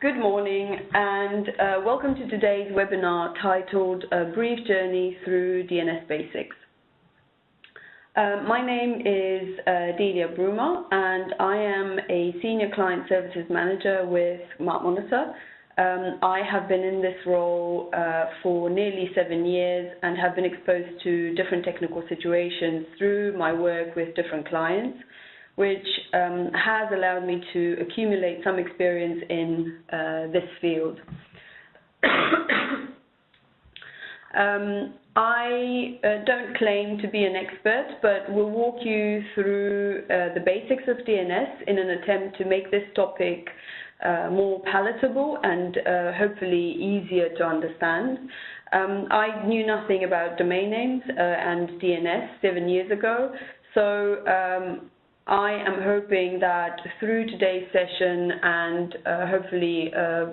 Good morning and welcome to today's webinar titled A Brief Journey Through DNS Basics. My name is Delia Brumar and I am a Senior Client Services Manager with MarkMonitor. I have been in this role for nearly 7 years and have been exposed to different technical situations through my work with different clients, which has allowed me to accumulate some experience in this field. I don't claim to be an expert, but will walk you through the basics of DNS in an attempt to make this topic more palatable and hopefully easier to understand. I knew nothing about domain names and DNS 7 years ago, so I am hoping that through today's session and hopefully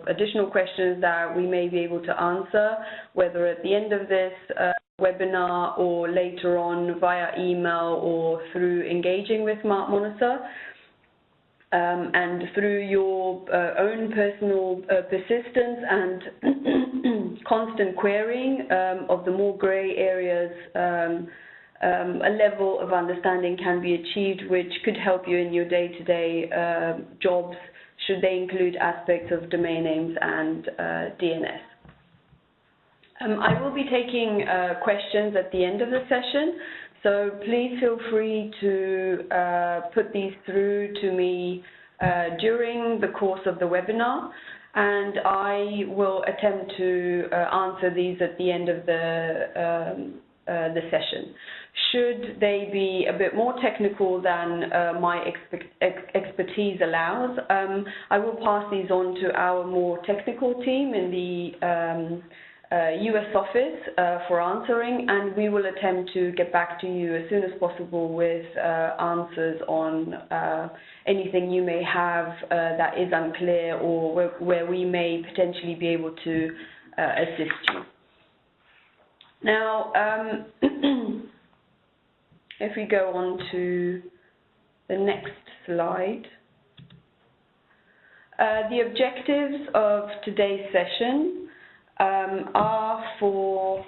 additional questions that we may be able to answer, whether at the end of this webinar or later on via email or through engaging with MarkMonitor, and through your own personal persistence and constant querying of the more grey areas, a level of understanding can be achieved which could help you in your day-to-day jobs, should they include aspects of domain names and DNS. I will be taking questions at the end of the session, so please feel free to put these through to me during the course of the webinar, and I will attempt to answer these at the end of the session. Should they be a bit more technical than my expertise allows, I will pass these on to our more technical team in the US office for answering, and we will attempt to get back to you as soon as possible with answers on anything you may have that is unclear or where we may potentially be able to assist you. Now, if we go on to the next slide, the objectives of today's session are for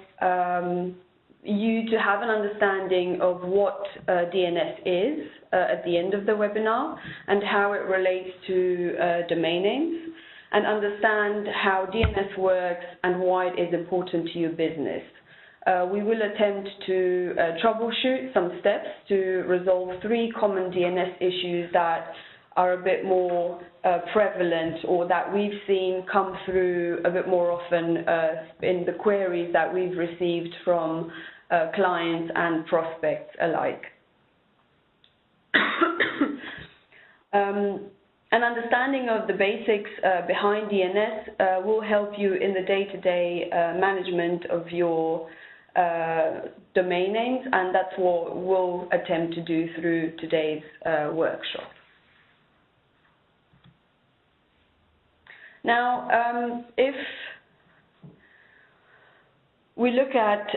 you to have an understanding of what DNS is at the end of the webinar and how it relates to domain names, and understand how DNS works and why it is important to your business. We will attempt to troubleshoot some steps to resolve 3 common DNS issues that are a bit more prevalent, or that we've seen come through a bit more often in the queries that we've received from clients and prospects alike. An understanding of the basics behind DNS will help you in the day-to-day management of your domain names, and that's what we'll attempt to do through today's workshop. Now, if we look at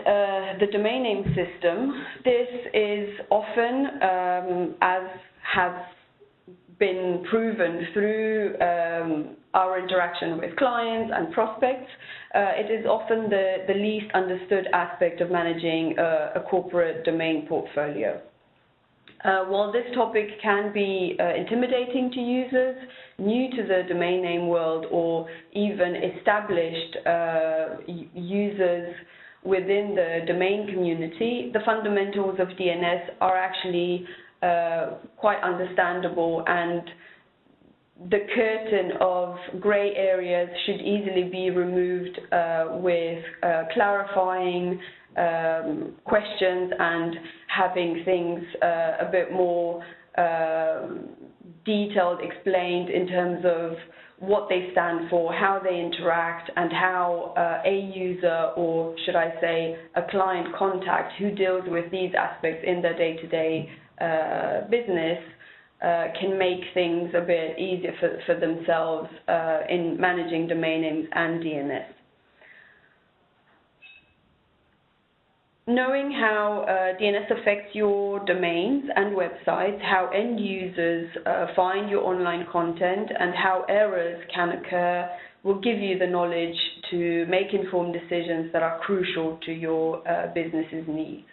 the domain name system, this is often, as has been proven through our interaction with clients and prospects, it is often the least understood aspect of managing a corporate domain portfolio. While this topic can be intimidating to users new to the domain name world, or even established users within the domain community, the fundamentals of DNS are actually quite understandable, and the curtain of grey areas should easily be removed with clarifying questions and having things a bit more detailed, explained in terms of what they stand for, how they interact, and how a user, or should I say a client contact who deals with these aspects in their day-to-day business can make things a bit easier for themselves in managing domain names and DNS. knowing how DNS affects your domains and websites, how end users find your online content, and how errors can occur will give you the knowledge to make informed decisions that are crucial to your business's needs.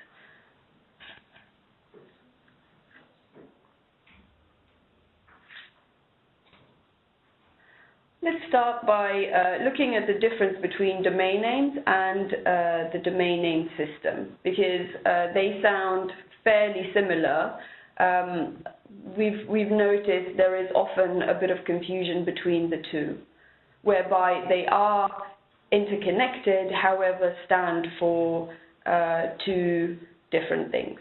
Let's start by looking at the difference between domain names and the domain name system, because they sound fairly similar. We've noticed there is often a bit of confusion between the two, whereby they are interconnected, however stand for two different things.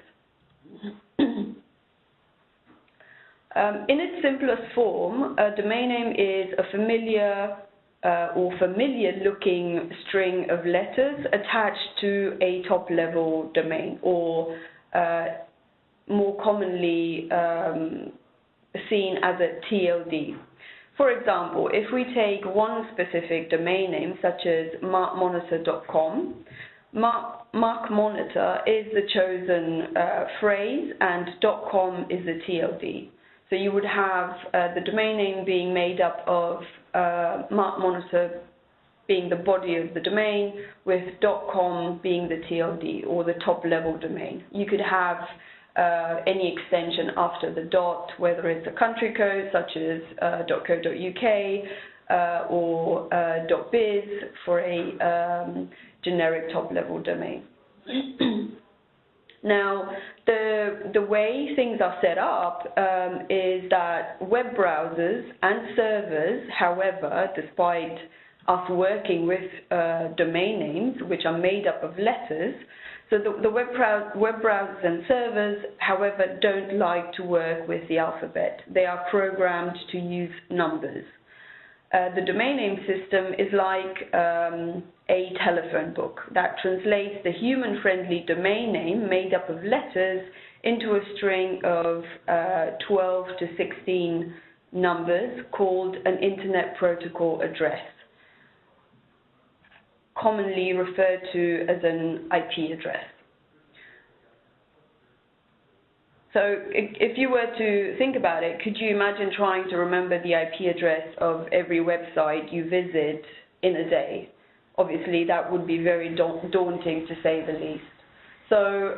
In its simplest form, a domain name is a familiar or familiar-looking string of letters attached to a top-level domain, or more commonly seen as a TLD. For example, if we take one specific domain name, such as MarkMonitor.com, MarkMonitor is the chosen phrase, and .com is the TLD. So you would have the domain name being made up of MarkMonitor being the body of the domain, with .com being the TLD, or the top-level domain. You could have any extension after the dot, whether it's a country code such as .co.uk or .biz for a generic top-level domain. Now, the way things are set up is that web browsers and servers, however, despite us working with domain names, which are made up of letters, so the web browsers and servers, however, don't like to work with the alphabet. They are programmed to use numbers. The domain name system is like a telephone book that translates the human-friendly domain name made up of letters into a string of 12 to 16 numbers called an Internet Protocol address, commonly referred to as an IP address. So if you were to think about it, could you imagine trying to remember the IP address of every website you visit in a day? Obviously, that would be very daunting, to say the least. So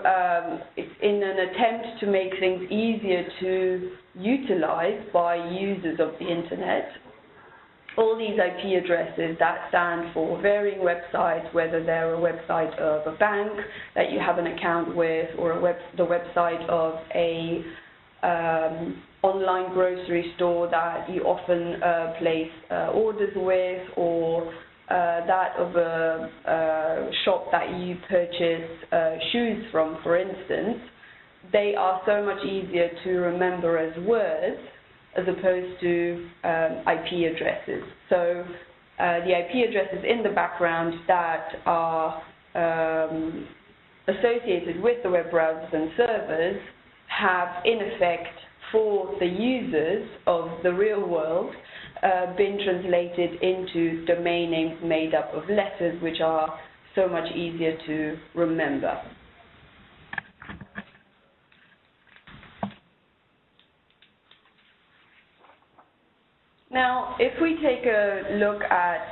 in an attempt to make things easier to utilize by users of the Internet, all these IP addresses that stand for varying websites, whether they're a website of a bank that you have an account with, or the website of a online grocery store that you often place orders with, or that of a shop that you purchase shoes from, for instance. They are so much easier to remember as words as opposed to IP addresses. So the IP addresses in the background that are associated with the web browsers and servers have, in effect, for the users of the real world, been translated into domain names made up of letters, which are so much easier to remember. Now, if we take a look at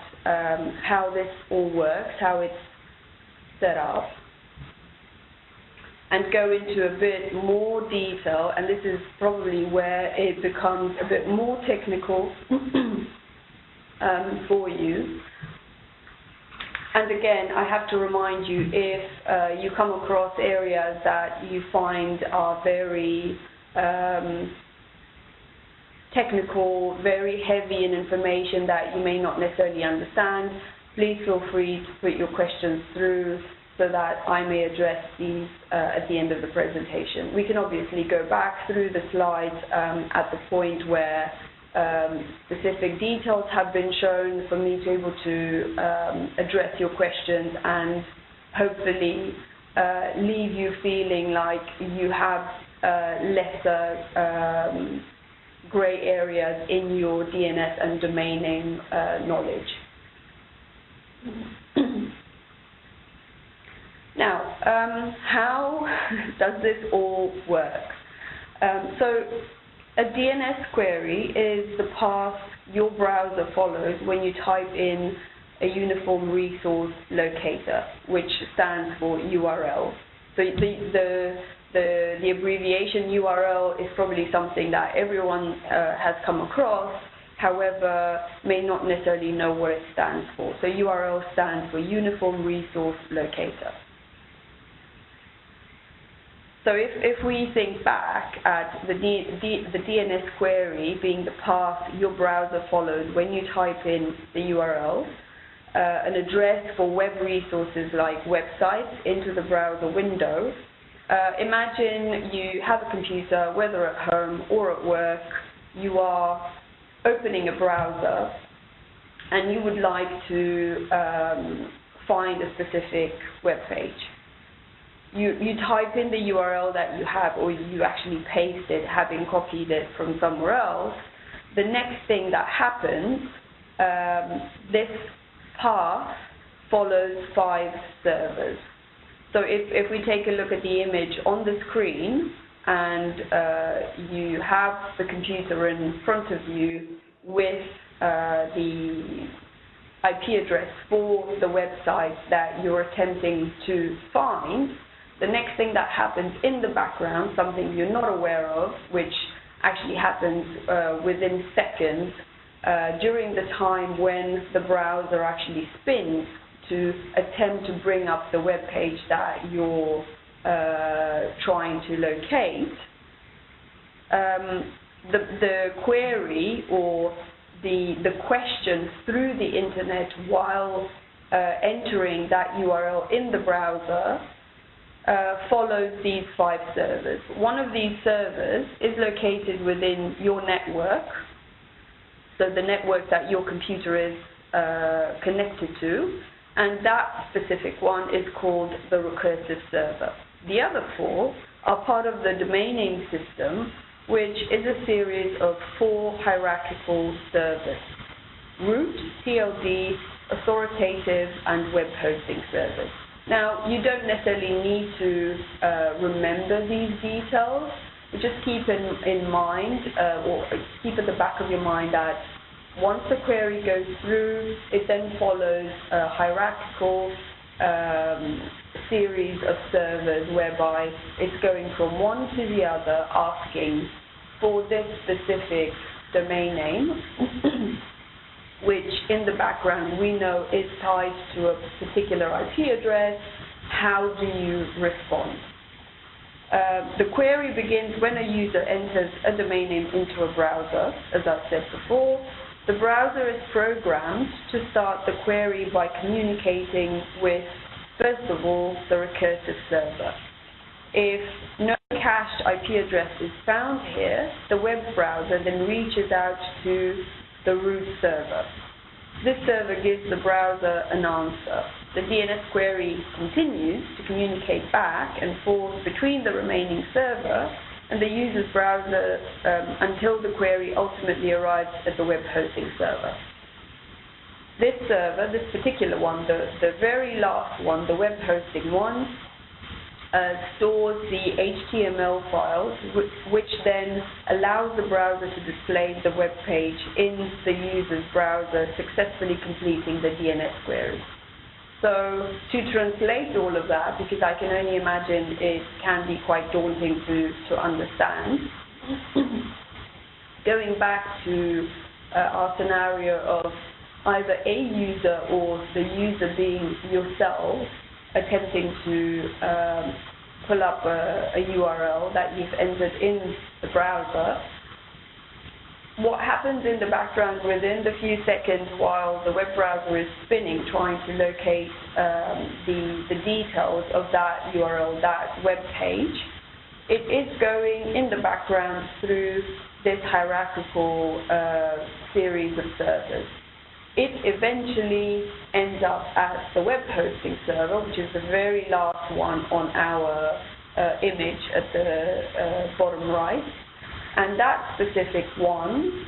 how this all works, how it's set up, and go into a bit more detail, and this is probably where it becomes a bit more technical for you. And again, I have to remind you, if you come across areas that you find are very technical, very heavy in information that you may not necessarily understand, please feel free to put your questions through so that I may address these at the end of the presentation. We can obviously go back through the slides at the point where specific details have been shown for me to be able to address your questions and hopefully leave you feeling like you have lesser gray areas in your DNS and domain name knowledge. Now, how does this all work? So a DNS query is the path your browser follows when you type in a uniform resource locator, which stands for URL. So the abbreviation URL is probably something that everyone has come across, however, may not necessarily know what it stands for. So URL stands for Uniform Resource Locator. So if we think back at the DNS query being the path your browser follows when you type in the URL, an address for web resources like websites into the browser window, imagine you have a computer, whether at home or at work, you are opening a browser and you would like to find a specific web page. You type in the URL that you have, or you actually paste it, having copied it from somewhere else. The next thing that happens, this path follows 5 servers. So if we take a look at the image on the screen, and you have the computer in front of you with the IP address for the website that you're attempting to find, the next thing that happens in the background, something you're not aware of, which actually happens within seconds, during the time when the browser actually spins to attempt to bring up the web page that you're trying to locate, the query or the questions through the internet while entering that URL in the browser follows these 5 servers. One of these servers is located within your network, so the network that your computer is connected to, and that specific one is called the recursive server. The other 4 are part of the domain name system, which is a series of 4 hierarchical servers: root, TLD, authoritative, and web hosting servers. Now, you don't necessarily need to remember these details, but just keep in mind, or keep at the back of your mind that once the query goes through, it then follows a hierarchical series of servers whereby it's going from one to the other asking for this specific domain name, which in the background we know is tied to a particular IP address. How do you respond? The query begins when a user enters a domain name into a browser, as I've said before. The browser is programmed to start the query by communicating with, first of all, the recursive server. If no cached IP address is found here, the web browser then reaches out to the root server. This server gives the browser an answer. The DNS query continues to communicate back and forth between the remaining server and the user's browser until the query ultimately arrives at the web hosting server. This server, this particular one, the very last one, the web hosting one, stores the HTML files, which then allows the browser to display the web page in the user's browser, successfully completing the DNS query. So to translate all of that, because I can only imagine it can be quite daunting to understand, going back to our scenario of either a user or the user being yourself attempting to pull up a URL that you've entered in the browser, what happens in the background within the few seconds while the web browser is spinning, trying to locate the details of that URL, that web page, it is going in the background through this hierarchical series of servers. It eventually ends up at the web hosting server, which is the very last one on our image at the bottom right. And that specific one,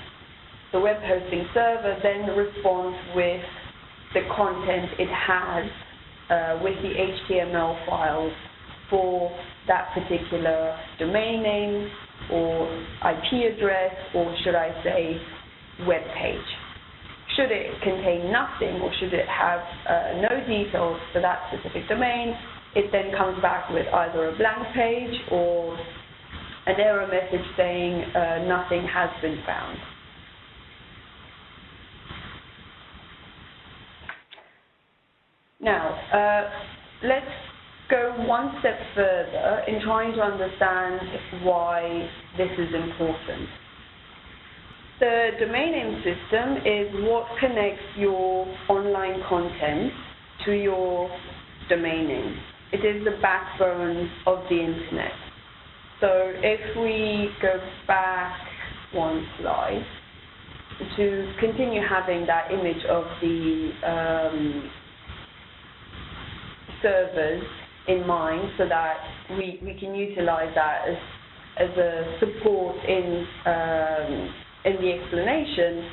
the web hosting server, then responds with the content it has with the HTML files for that particular domain name or IP address, or should I say web page. Should it contain nothing, or should it have no details for that specific domain, it then comes back with either a blank page or an error message saying nothing has been found. Now, let's go one step further in trying to understand why this is important. The domain name system is what connects your online content to your domain name. It is the backbone of the internet. So if we go back one slide to continue having that image of the servers in mind, so that we can utilize that as a support in the explanation.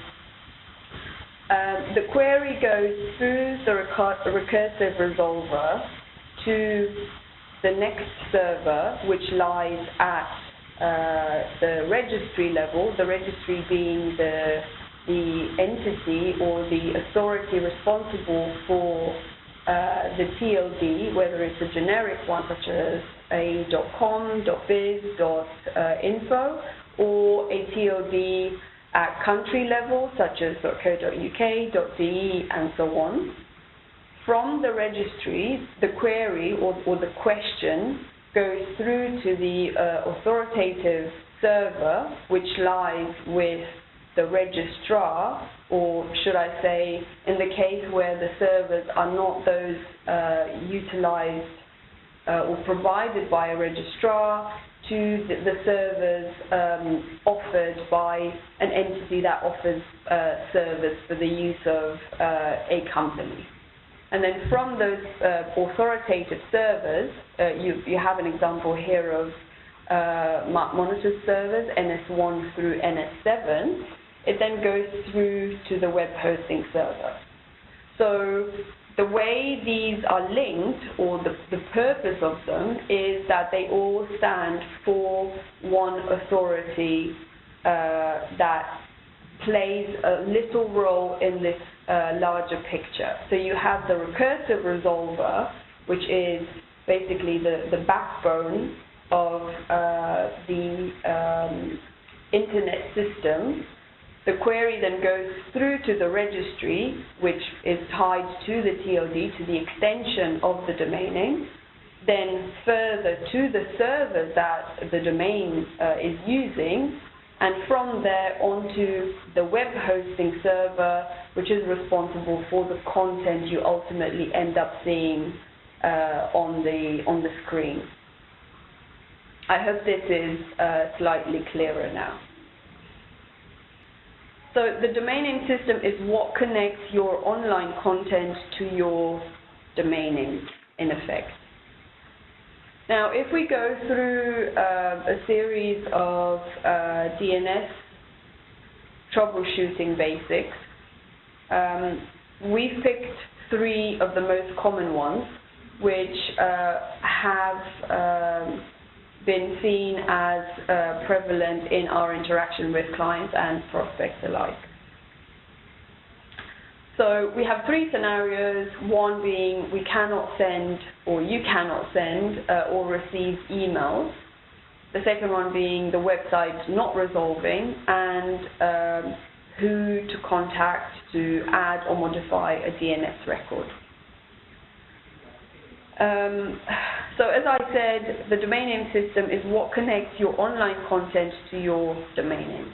The query goes through the recursive resolver to the next server, which lies at the registry level, the registry being the entity or the authority responsible for the TLD, whether it's a generic one such as a .com, .biz, .info, or a TLD at country level such as .co.uk, .de, and so on. From the registry, the query or the question goes through to the authoritative server, which lies with the registrar, or should I say, in the case where the servers are not those utilized or provided by a registrar, to the servers offered by an entity that offers service for the use of a company. And then from those authoritative servers, you have an example here of MarkMonitor servers, NS1 through NS7. It then goes through to the web hosting server. So the way these are linked, or the purpose of them, is that they all stand for one authority that plays a little role in this larger picture. So you have the recursive resolver, which is basically the backbone of the internet system. The query then goes through to the registry, which is tied to the TLD, to the extension of the domain name, then further to the server that the domain is using, and from there onto the web hosting server, which is responsible for the content you ultimately end up seeing on the screen. I hope this is slightly clearer now. So the domain name system is what connects your online content to your domain name, in effect. Now, if we go through a series of DNS troubleshooting basics, we've picked 3 of the most common ones, which have been seen as prevalent in our interaction with clients and prospects alike. So we have 3 scenarios, one being we cannot send, or you cannot send or receive emails. The second one being the website not resolving, and who to contact to add or modify a DNS record. So as I said, the domain name system is what connects your online content to your domain name.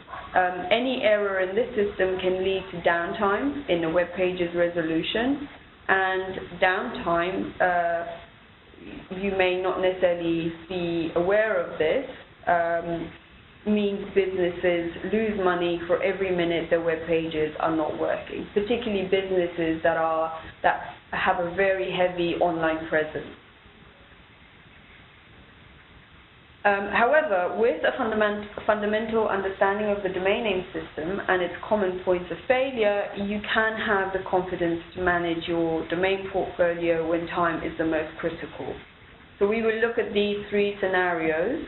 Any error in this system can lead to downtime in the web page's resolution, and downtime, you may not necessarily be aware of this, means businesses lose money for every minute their web pages are not working, particularly businesses that have a very heavy online presence. However, with a fundamental understanding of the domain name system and its common points of failure, you can have the confidence to manage your domain portfolio when time is the most critical. So we will look at these three scenarios,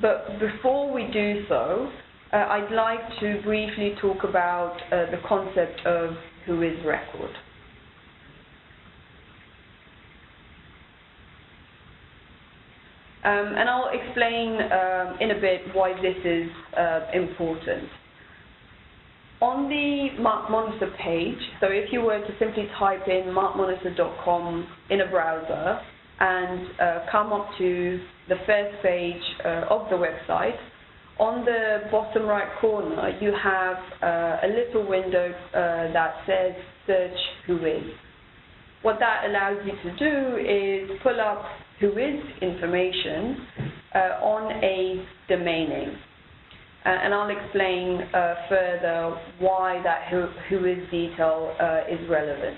but before we do so, I'd like to briefly talk about the concept of Whois record. And I'll explain in a bit why this is important. On the MarkMonitor page, so if you were to simply type in markmonitor.com in a browser and come up to the first page of the website, on the bottom right corner you have a little window that says Search Whois. What that allows you to do is pull up Whois information on a domain name. And I'll explain further why that Whois detail is relevant.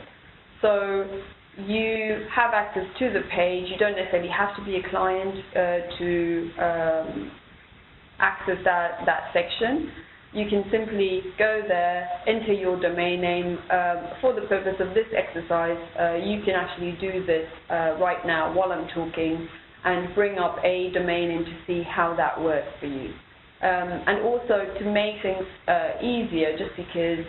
So you have access to the page. You don't necessarily have to be a client to access that section. You can simply go there, enter your domain name. For the purpose of this exercise, you can actually do this right now while I'm talking and bring up a domain name to see how that works for you. And also to make things easier, just because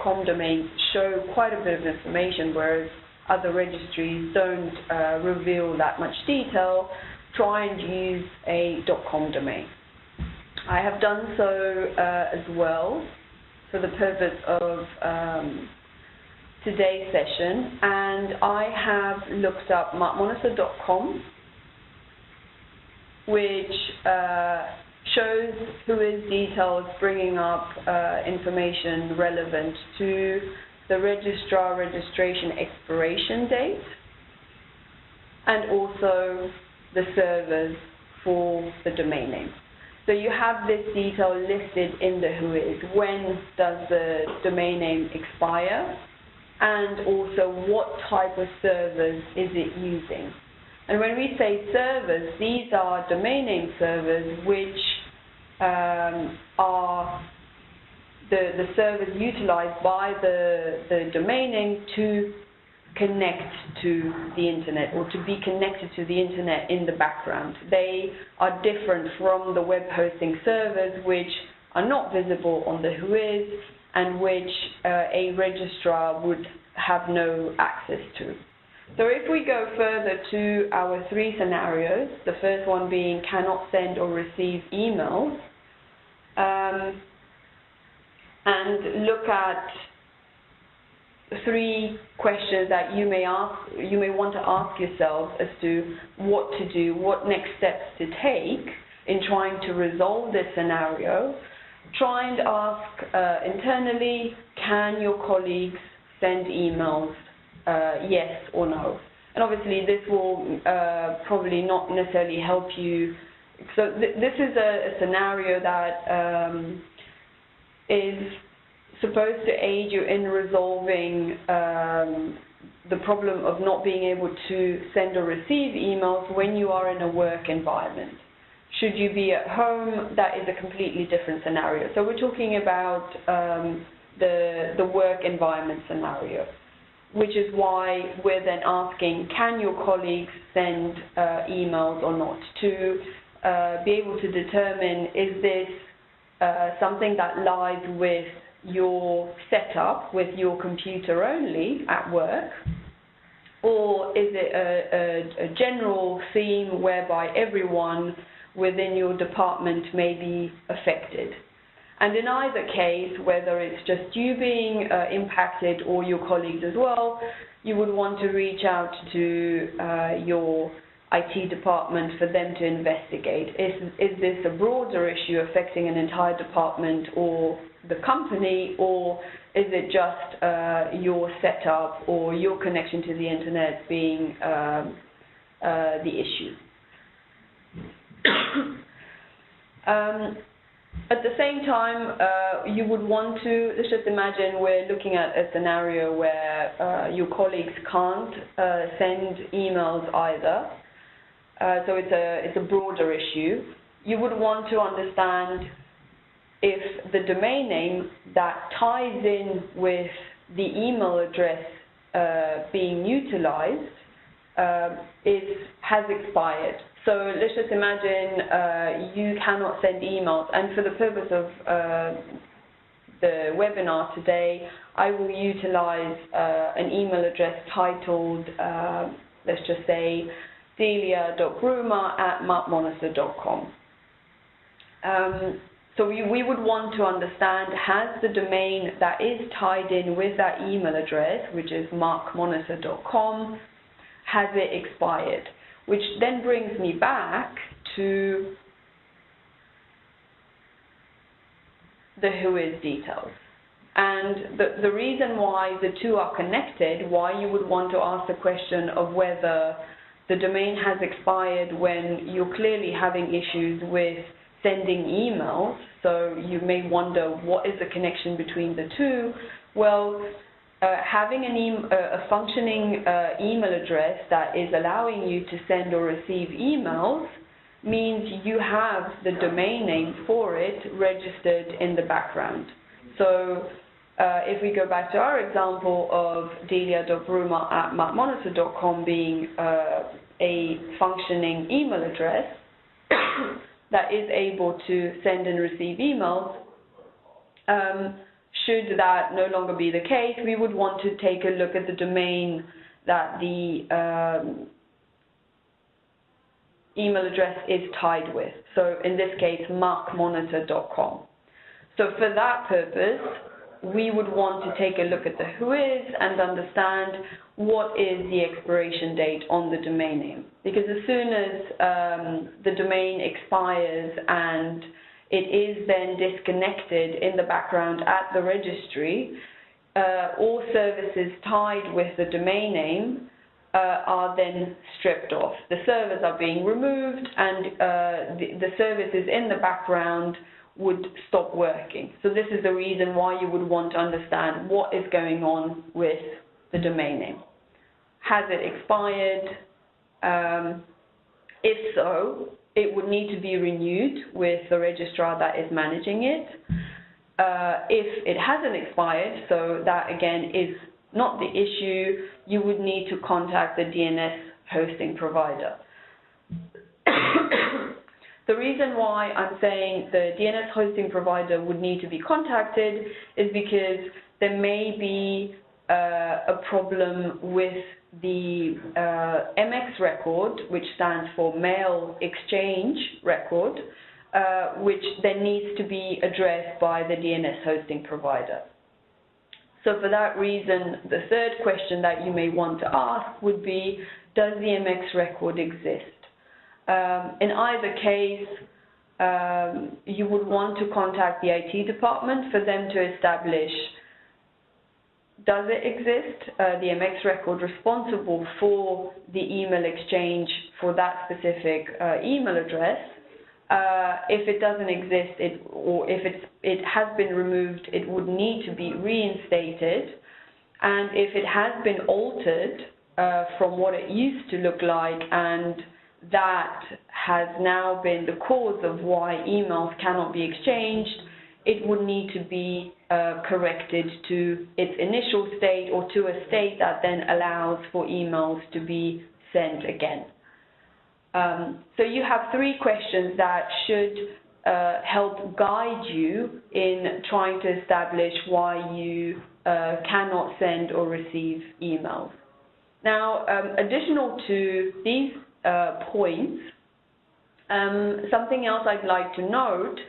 .com domains show quite a bit of information, whereas other registries don't reveal that much detail, try and use a .com domain. I have done so as well for the purpose of today's session, and I have looked up MarkMonitor.com, which shows Whois details, bringing up information relevant to the registrar registration expiration date, and also the servers for the domain name. So you have this detail listed in the Whois. When does the domain name expire? And also what type of servers is it using? And when we say servers, these are domain name servers which are the servers utilized by the domain name to connect to the internet, or to be connected to the internet in the background. They are different from the web hosting servers, which are not visible on the Whois and which a registrar would have no access to. So if we go further to our three scenarios, the first one being cannot send or receive emails, and look at three questions that you may want to ask yourself as to what to do, what next steps to take in trying to resolve this scenario. Try and ask internally, can your colleagues send emails, yes or no? And obviously this will probably not necessarily help you. So this is a scenario that is supposed to aid you in resolving the problem of not being able to send or receive emails when you are in a work environment. Should you be at home, that is a completely different scenario. So we're talking about the work environment scenario, which is why we're then asking, can your colleagues send emails or not, to be able to determine, is this something that lies with your setup, with your computer only at work, or is it a general theme whereby everyone within your department may be affected? And in either case, whether it's just you being impacted or your colleagues as well, you would want to reach out to your IT department for them to investigate. Is this a broader issue affecting an entire department or the company, or is it just your setup or your connection to the internet being the issue? At the same time, you would want to, let's just imagine we're looking at a scenario where your colleagues can't send emails either. so it's a broader issue. You would want to understand if the domain name that ties in with the email address being utilized has expired. So let's just imagine you cannot send emails, and for the purpose of the webinar today, I will utilize an email address titled, let's just say, delia.brumar@markmonitor.com. So we would want to understand, has the domain that is tied in with that email address, which is markmonitor.com, has it expired? Which then brings me back to the Whois details. And the reason why the two are connected, why you would want to ask the question of whether the domain has expired when you're clearly having issues with sending emails, so you may wonder what is the connection between the two. Well, having a functioning email address that is allowing you to send or receive emails means you have the domain name for it registered in the background. So if we go back to our example of delia.brumar@markmonitor.com being a functioning email address that is able to send and receive emails, should that no longer be the case, we would want to take a look at the domain that the email address is tied with. So in this case, MarkMonitor.com. So for that purpose, we would want to take a look at the Whois and understand what is the expiration date on the domain name. Because as soon as the domain expires and it is then disconnected in the background at the registry, all services tied with the domain name are then stripped off. The servers are being removed, and the services in the background would stop working. So this is the reason why you would want to understand what is going on with the domain name. Has it expired? If so, it would need to be renewed with the registrar that is managing it. If it hasn't expired, so that again is not the issue, you would need to contact the DNS hosting provider. The reason why I'm saying the DNS hosting provider would need to be contacted is because there may be a problem with the MX record, which stands for Mail Exchange Record, which then needs to be addressed by the DNS hosting provider. So for that reason, the third question that you may want to ask would be, does the MX record exist? In either case, you would want to contact the IT department for them to establish, does it exist, the MX record responsible for the email exchange for that specific email address. If it doesn't exist, or if it has been removed, it would need to be reinstated. And if it has been altered from what it used to look like, and that has now been the cause of why emails cannot be exchanged, it would need to be corrected to its initial state, or to a state that then allows for emails to be sent again. So you have three questions that should help guide you in trying to establish why you cannot send or receive emails. Now, additional to these points, something else I'd like to note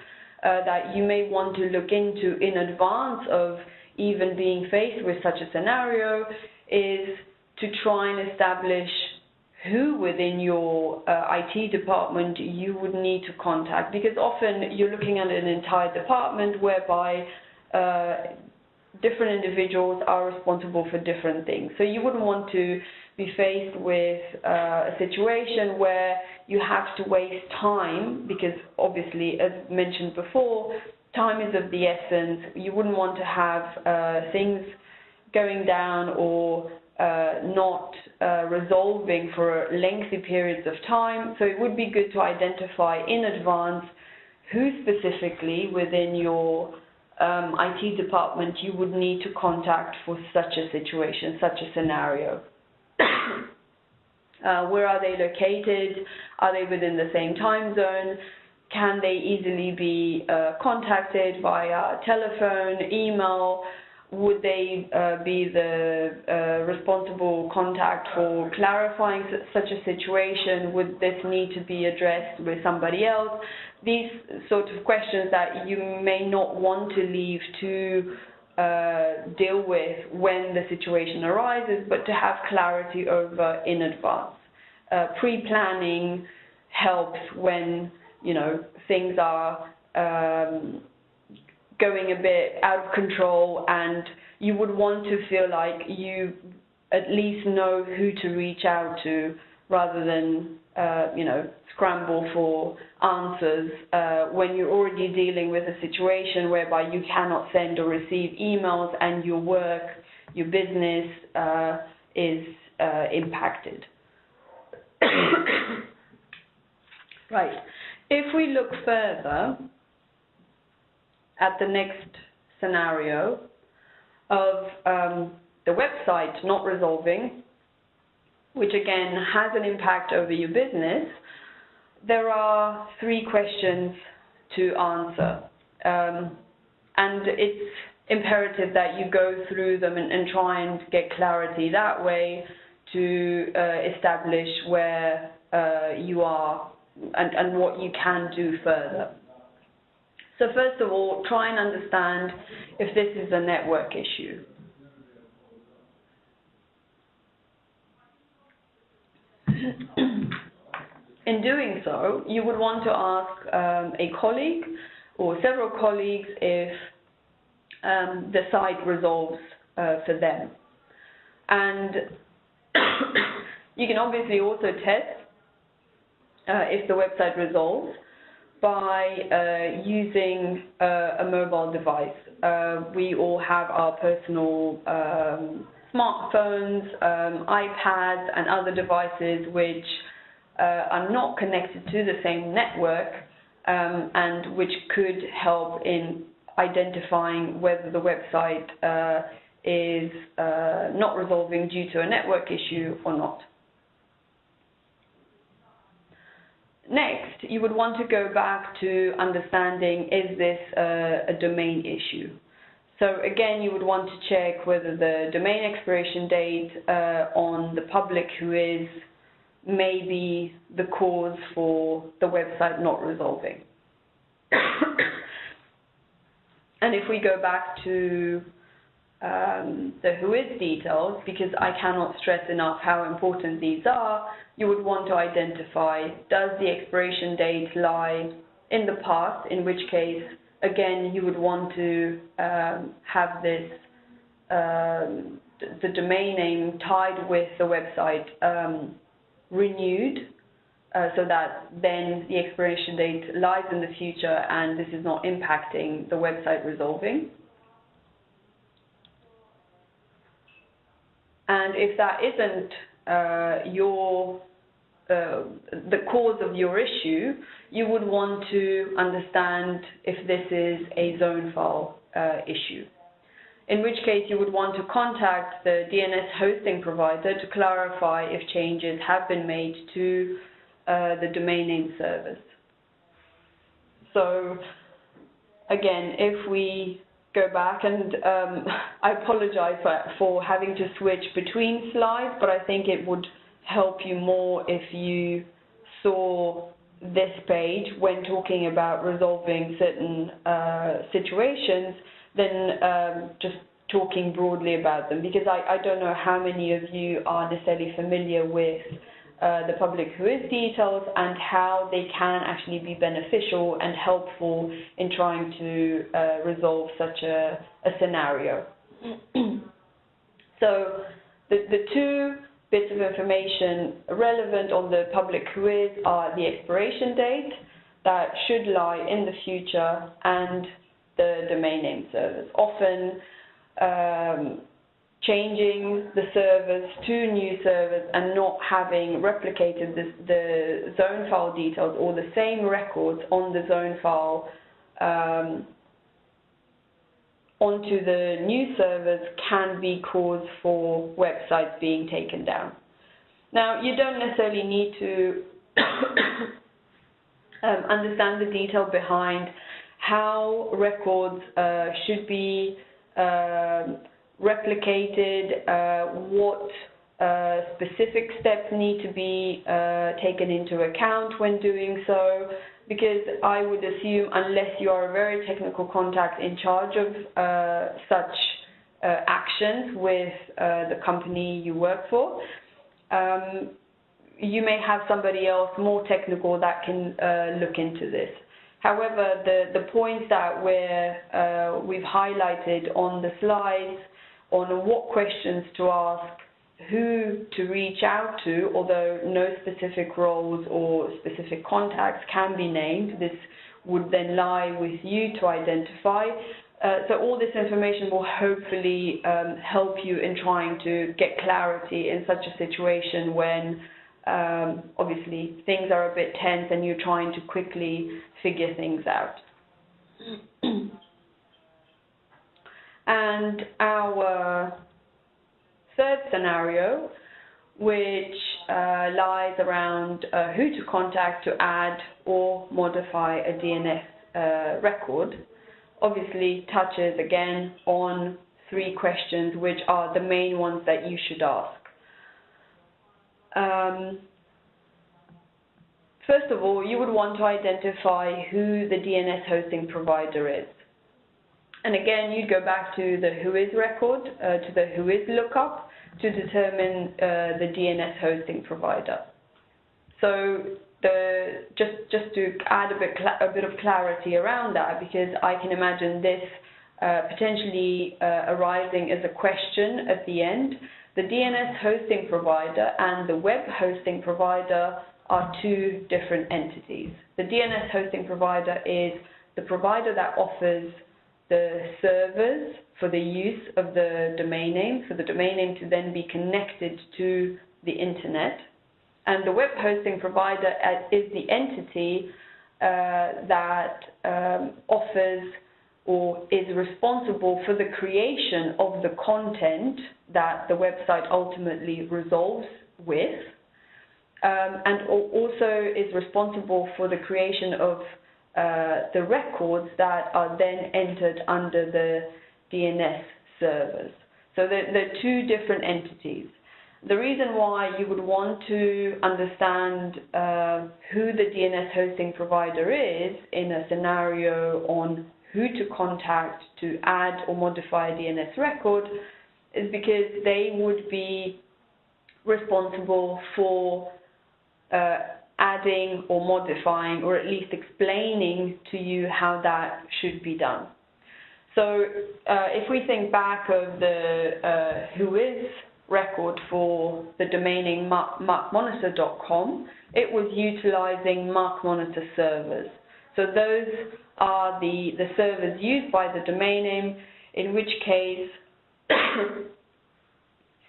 that you may want to look into in advance of even being faced with such a scenario is to try and establish who within your IT department you would need to contact, because often you're looking at an entire department whereby different individuals are responsible for different things. So you wouldn't want to be faced with a situation where you have to waste time, because obviously, as mentioned before, time is of the essence. You wouldn't want to have things going down or not resolving for lengthy periods of time. So it would be good to identify in advance who specifically within your IT department you would need to contact for such a situation, such a scenario. Where are they located? Are they within the same time zone? Can they easily be contacted via telephone, email? Would they be the responsible contact for clarifying such a situation? Would this need to be addressed with somebody else? These sort of questions that you may not want to leave to deal with when the situation arises, but to have clarity over in advance. Pre-planning helps when, you know, things are going a bit out of control, and you would want to feel like you at least know who to reach out to, rather than you know, scramble for answers when you're already dealing with a situation whereby you cannot send or receive emails and your work, your business is impacted. Right. If we look further at the next scenario of the website not resolving, which again has an impact over your business, there are 3 questions to answer. And it's imperative that you go through them and try and get clarity that way to establish where you are and what you can do further. So first of all, try and understand if this is a network issue. In doing so, you would want to ask a colleague or several colleagues if the site resolves for them. And you can obviously also test if the website resolves by using a mobile device. We all have our personal smartphones, iPads, and other devices which are not connected to the same network and which could help in identifying whether the website is not resolving due to a network issue or not. Next, you would want to go back to understanding, is this a domain issue? So again, you would want to check whether the domain expiration date on the public Whois may be the cause for the website not resolving. And if we go back to the Whois details, because I cannot stress enough how important these are, you would want to identify, does the expiration date lie in the past, in which case, again, you would want to have this, the domain name tied with the website renewed, so that then the expiration date lies in the future and this is not impacting the website resolving. And if that isn't the cause of your issue, you would want to understand if this is a zone file issue. In which case you would want to contact the DNS hosting provider to clarify if changes have been made to the domain name service. So again, if we go back, and I apologize for having to switch between slides, but I think it would help you more if you saw this page when talking about resolving certain situations than just talking broadly about them, because I don't know how many of you are necessarily familiar with the public Whois details and how they can actually be beneficial and helpful in trying to resolve such a scenario. So the 2 bits of information relevant on the public Whois are the expiration date that should lie in the future and the domain name service. Often changing the servers to new servers and not having replicated the zone file details or the same records on the zone file onto the new servers can be cause for websites being taken down. Now, you don't necessarily need to understand the detail behind how records should be replicated, what specific steps need to be taken into account when doing so, because I would assume, unless you are a very technical contact in charge of such actions with the company you work for, you may have somebody else more technical that can look into this. However, the points that we've highlighted on the slides on what questions to ask, who to reach out to, although no specific roles or specific contacts can be named, this would then lie with you to identify. So all this information will hopefully help you in trying to get clarity in such a situation when obviously things are a bit tense and you're trying to quickly figure things out. And our third scenario, which lies around who to contact to add or modify a DNS record, obviously touches again on 3 questions, which are the main ones that you should ask. First of all, you would want to identify who the DNS hosting provider is. And again, you'd go back to the Whois record, to the Whois lookup, to determine the DNS hosting provider. So just to add a bit of clarity around that, because I can imagine this potentially arising as a question at the end. The DNS hosting provider and the web hosting provider are 2 different entities. The DNS hosting provider is the provider that offers the servers for the use of the domain name, for the domain name to then be connected to the internet. And the web hosting provider is the entity that offers or is responsible for the creation of the content that the website ultimately resolves with, and also is responsible for the creation of the records that are then entered under the DNS servers. So they're 2 different entities. The reason why you would want to understand who the DNS hosting provider is in a scenario on who to contact to add or modify a DNS record is because they would be responsible for adding or modifying, or at least explaining to you how that should be done. So if we think back of the Whois record for the domain name MarkMonitor.com, it was utilizing MarkMonitor servers. So those are the servers used by the domain name, in which case,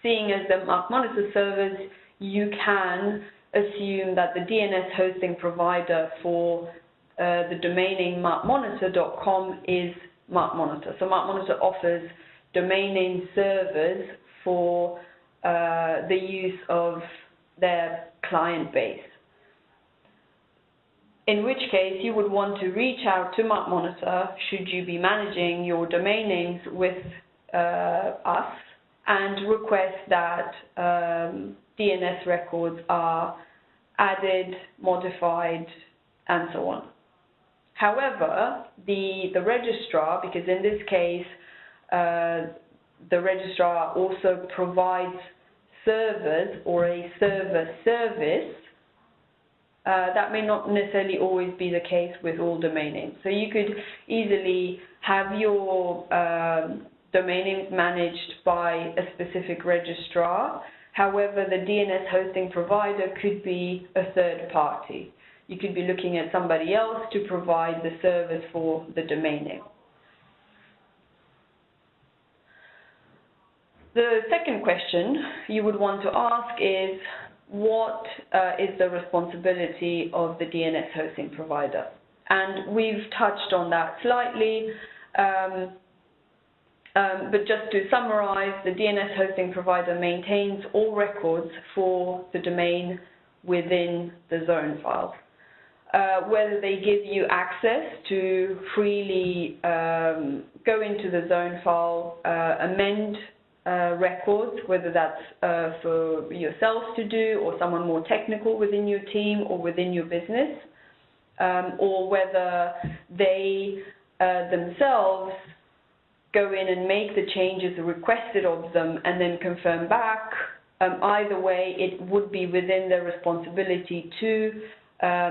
seeing as the MarkMonitor servers, you can assume that the DNS hosting provider for the domain name MarkMonitor.com is MarkMonitor. So MarkMonitor offers domain name servers for the use of their client base. In which case, you would want to reach out to MarkMonitor should you be managing your domain names with us and request that DNS records are added, modified, and so on. However, the registrar, because in this case, the registrar also provides servers or a server service, that may not necessarily always be the case with all domain names. So you could easily have your domain names managed by a specific registrar. However, the DNS hosting provider could be a third party. You could be looking at somebody else to provide the service for the domain name. The second question you would want to ask is, what is the responsibility of the DNS hosting provider? And we've touched on that slightly, but just to summarize, the DNS hosting provider maintains all records for the domain within the zone file. Whether they give you access to freely go into the zone file, amend records, whether that's for yourselves to do or someone more technical within your team or within your business, or whether they themselves go in and make the changes requested of them and then confirm back. Either way, it would be within their responsibility to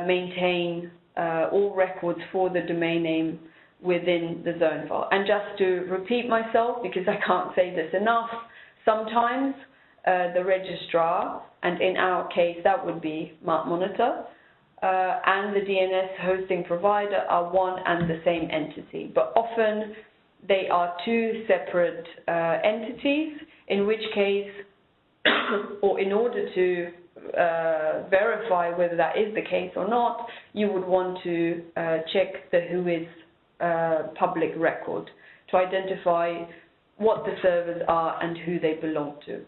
maintain all records for the domain name within the zone file. And just to repeat myself, because I can't say this enough, sometimes the registrar, and in our case that would be MarkMonitor, and the DNS hosting provider are one and the same entity, but often they are two separate entities, in which case, or in order to verify whether that is the case or not, you would want to check the Whois public record to identify what the servers are and who they belong to.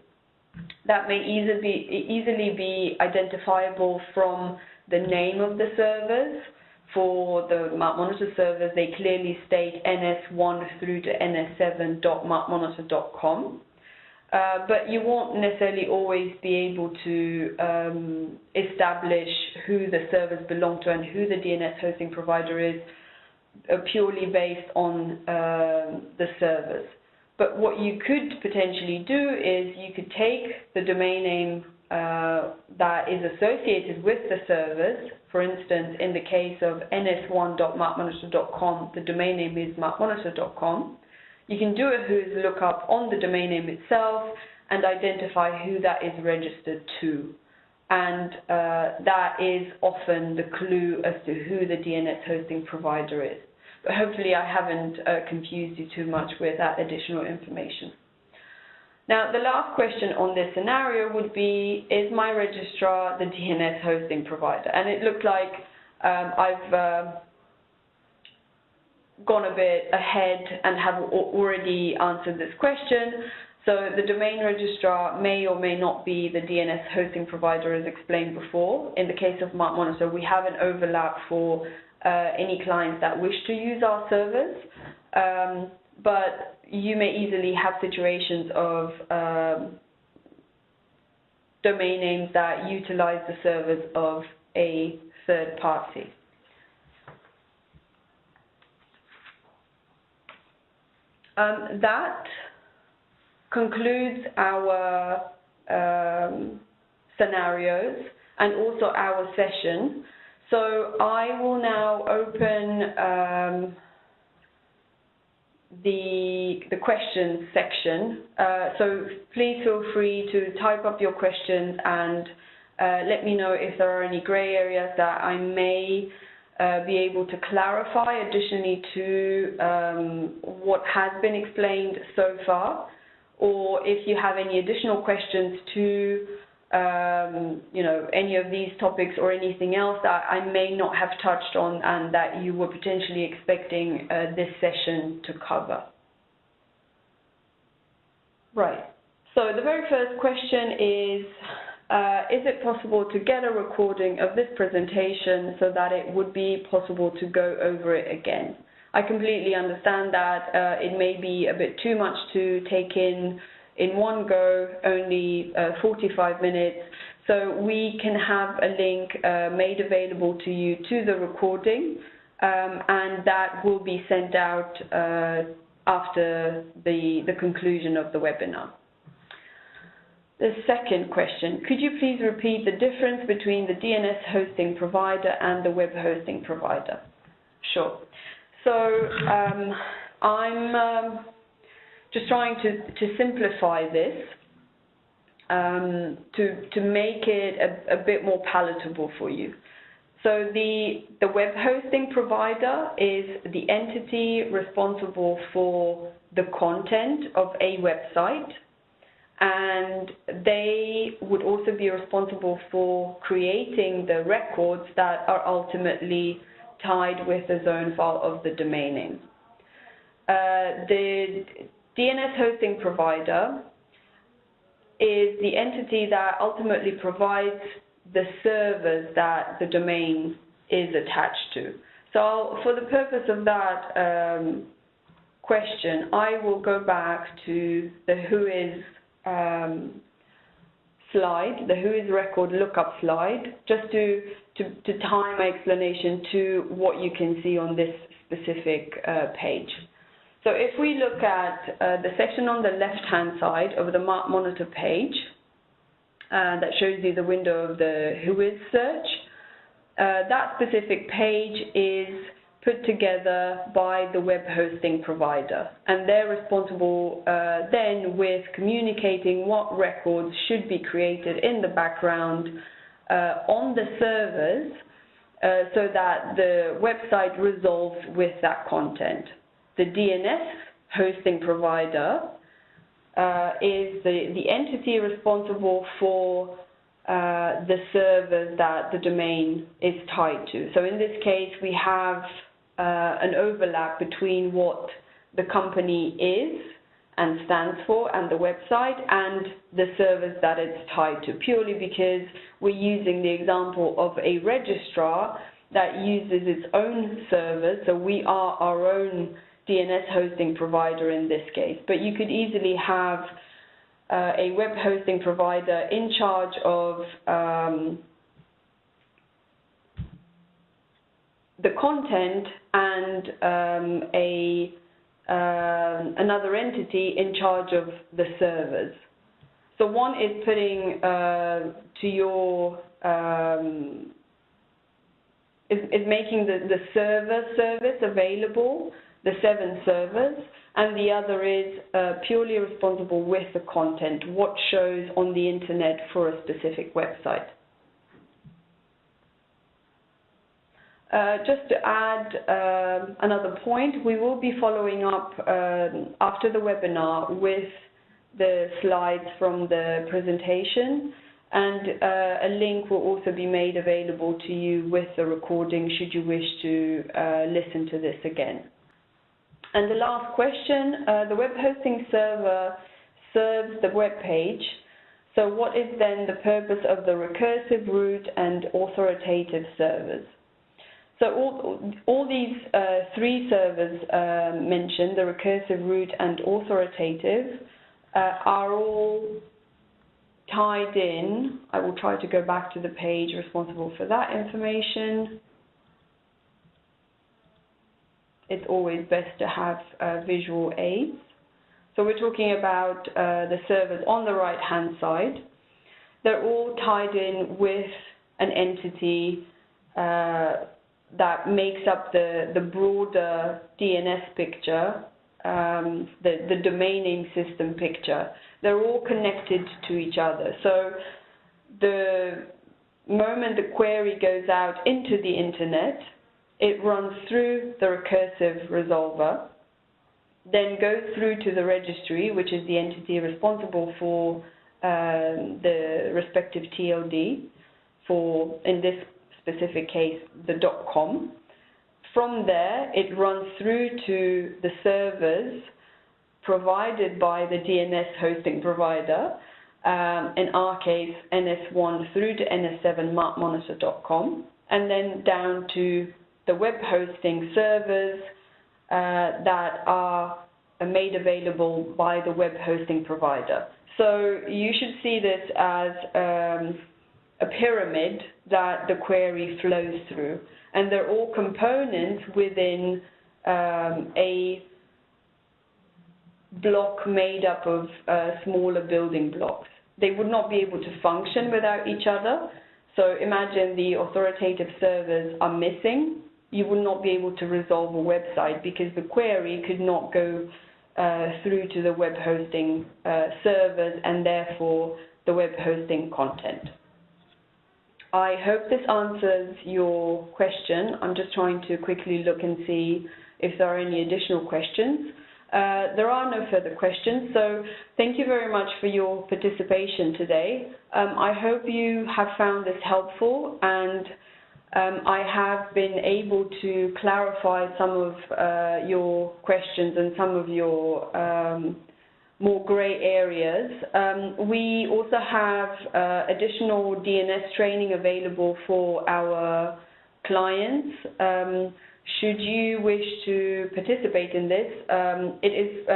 That may easily be identifiable from the name of the servers. For the MarkMonitor servers, they clearly state ns1 through to ns7.markmonitor.com. But you won't necessarily always be able to establish who the servers belong to and who the DNS hosting provider is purely based on the servers. But what you could potentially do is you could take the domain name that is associated with the servers. For instance, in the case of ns1.markmonitor.com, the domain name is markmonitor.com. You can do a Whois lookup on the domain name itself and identify who that is registered to. And that is often the clue as to who the DNS hosting provider is. But hopefully I haven't confused you too much with that additional information. Now, the last question on this scenario would be, is my registrar the DNS hosting provider? And it looked like I've gone a bit ahead and have already answered this question. So the domain registrar may or may not be the DNS hosting provider as explained before. In the case of MarkMonitor, we have an overlap for any clients that wish to use our servers. But you may easily have situations of domain names that utilize the servers of a third party. That concludes our scenarios and also our session. So I will now open the questions section. So please feel free to type up your questions and let me know if there are any gray areas that I may be able to clarify additionally to what has been explained so far, or if you have any additional questions to any of these topics or anything else that I may not have touched on and that you were potentially expecting this session to cover. Right, so the very first question is it possible to get a recording of this presentation so that it would be possible to go over it again? I completely understand that it may be a bit too much to take in one go, only 45 minutes. So we can have a link made available to you to the recording, and that will be sent out after the conclusion of the webinar. The second question, could you please repeat the difference between the DNS hosting provider and the web hosting provider? Sure. So I'm just trying to simplify this to make it a bit more palatable for you. So the web hosting provider is the entity responsible for the content of a website. and they would also be responsible for creating the records that are ultimately tied with the zone file of the domain name. The DNS hosting provider is the entity that ultimately provides the servers that the domain is attached to. So for the purpose of that question, I will go back to the Whois slide, the Whois record lookup slide, just to tie my explanation to what you can see on this specific page. So if we look at the section on the left-hand side of the MarkMonitor page, that shows you the window of the Whois search, that specific page is put together by the web hosting provider, and they're responsible then with communicating what records should be created in the background on the servers so that the website resolves with that content. The DNS hosting provider is the entity responsible for the servers that the domain is tied to. So in this case, we have an overlap between what the company is and stands for and the website and the servers that it's tied to, purely because we're using the example of a registrar that uses its own servers, so we are our own DNS hosting provider in this case. But you could easily have a web hosting provider in charge of the content and another entity in charge of the servers. So one is putting to your is making the server service available, the 7 servers, and the other is purely responsible with the content, what shows on the internet for a specific website. Just to add another point, we will be following up after the webinar with the slides from the presentation, and a link will also be made available to you with the recording should you wish to listen to this again. And the last question, the web hosting server serves the web page. So what is then the purpose of the recursive root and authoritative servers? So all these 3 servers mentioned, the recursive, root, and authoritative, are all tied in. I will try to go back to the page responsible for that information. It's always best to have visual aids. So we're talking about the servers on the right-hand side. They're all tied in with an entity that makes up the broader DNS picture, the domain name system picture. They're all connected to each other. So the moment the query goes out into the internet, it runs through the recursive resolver, then goes through to the registry, which is the entity responsible for the respective TLD, for, in this specific case, the .com. From there, it runs through to the servers provided by the DNS hosting provider, in our case, NS1 through to NS7 MarkMonitor.com, and then down to the web hosting servers that are made available by the web hosting provider. So you should see this as a pyramid that the query flows through, and they're all components within a block made up of smaller building blocks. They would not be able to function without each other. So imagine the authoritative servers are missing. You would not be able to resolve a website because the query could not go through to the web hosting servers and therefore the web hosting content. I hope this answers your question. I'm just trying to quickly look and see if there are any additional questions. There are no further questions, so thank you very much for your participation today. I hope you have found this helpful, and I have been able to clarify some of your questions and some of your more gray areas. We also have additional DNS training available for our clients. Should you wish to participate in this, it is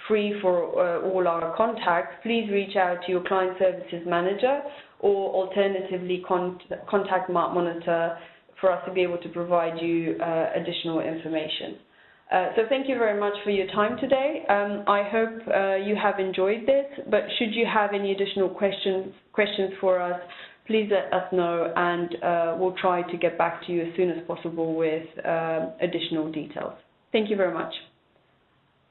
free for all our contacts. Please reach out to your client services manager, or alternatively contact MarkMonitor for us to be able to provide you additional information. So thank you very much for your time today. I hope you have enjoyed this, but should you have any additional questions for us, please let us know, and we'll try to get back to you as soon as possible with additional details. Thank you very much.